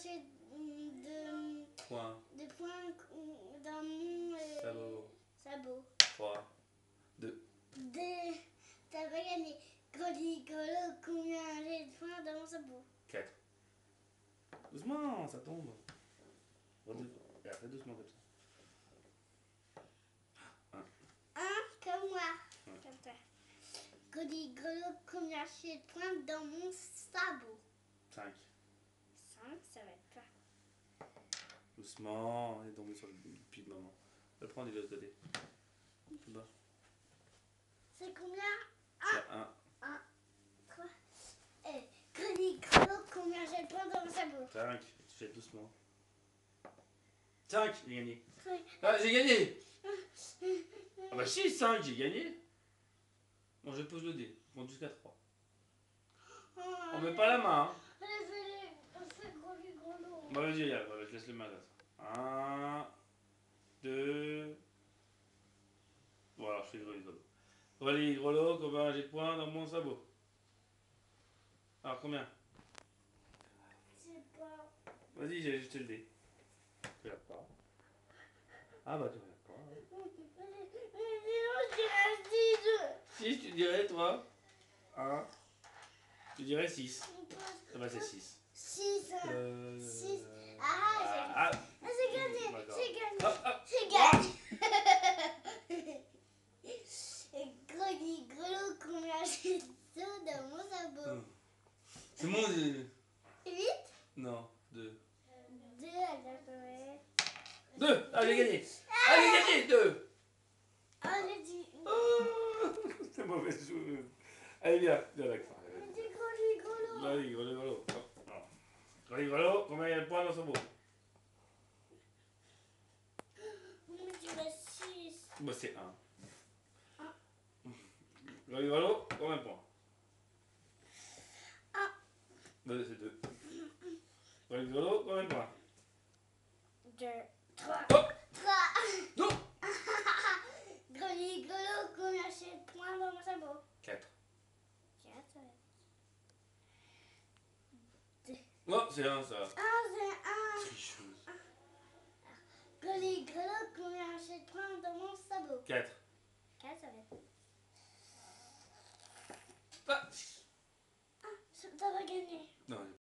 j'ai Points. de points dans mon sabot. 3, 2. T'as pas gagné. Golo, combien j'ai de points dans mon sabot? 4. Doucement, ça tombe. Et après, doucement comme ça. 1 comme moi. Ouais. Comme ça. Golo, combien j'ai de points dans mon sabot? 5. 5, ça va être pas. Doucement, il est tombé sur le pied de maman. Je le prends de l'autre côté. Tout bas. C'est combien? C'est 1. 1, 3. Golo, combien j'ai de points dans mon sabot? 5. Tu jettes doucement. 5, j'ai gagné. Oui. Ah, j'ai gagné. Ah bah si, 5, j'ai gagné. Bon, je pose le dé. On compte jusqu'à 3. On met pas la main. Hein. On fait golo. Bah vas-y, regarde, je laisse le main là. 1, 2. Voilà, je fais golo. Combien j'ai de points dans mon sabot? Alors combien? Je sais pas. Vas-y, j'ai jeté le dé. Tu regardes pas. Ah bah tu regardes pas. Je dirais 6, tu dirais toi? 1. Tu dirais 6. Ah bah c'est 6. 6. 6. Ah, J'ai gagné. d'accord. J'ai gagné. Ah, ah. J'ai gagné. Golo, combien j'ai d'eau dans mon sabot? C'est mon... 8. Non, 2. 2 à la forêt. 2. Ah, j'ai gagné. Ah, j'ai gagné 2. Oh, j'ai dit. Oh, c'est mauvais jeu. Allez, viens d'accord. J'ai dit golo. Vas-y, golo. Golo, combien il y a de points dans son sabot? Moi, je dirais 6. Bah, c'est 1. Golo, combien de points? 1. Bah, c'est 2. Golo, combien de points? 2, 3. Oh 3. Non. Golo, combien j'ai de points dans mon sabot? 4. 4. Non, c'est 1 ça. Ah, c'est 1. Tricheuse. Golo, combien j'ai de points dans mon sabot? 4. 4, ça va être. Ah.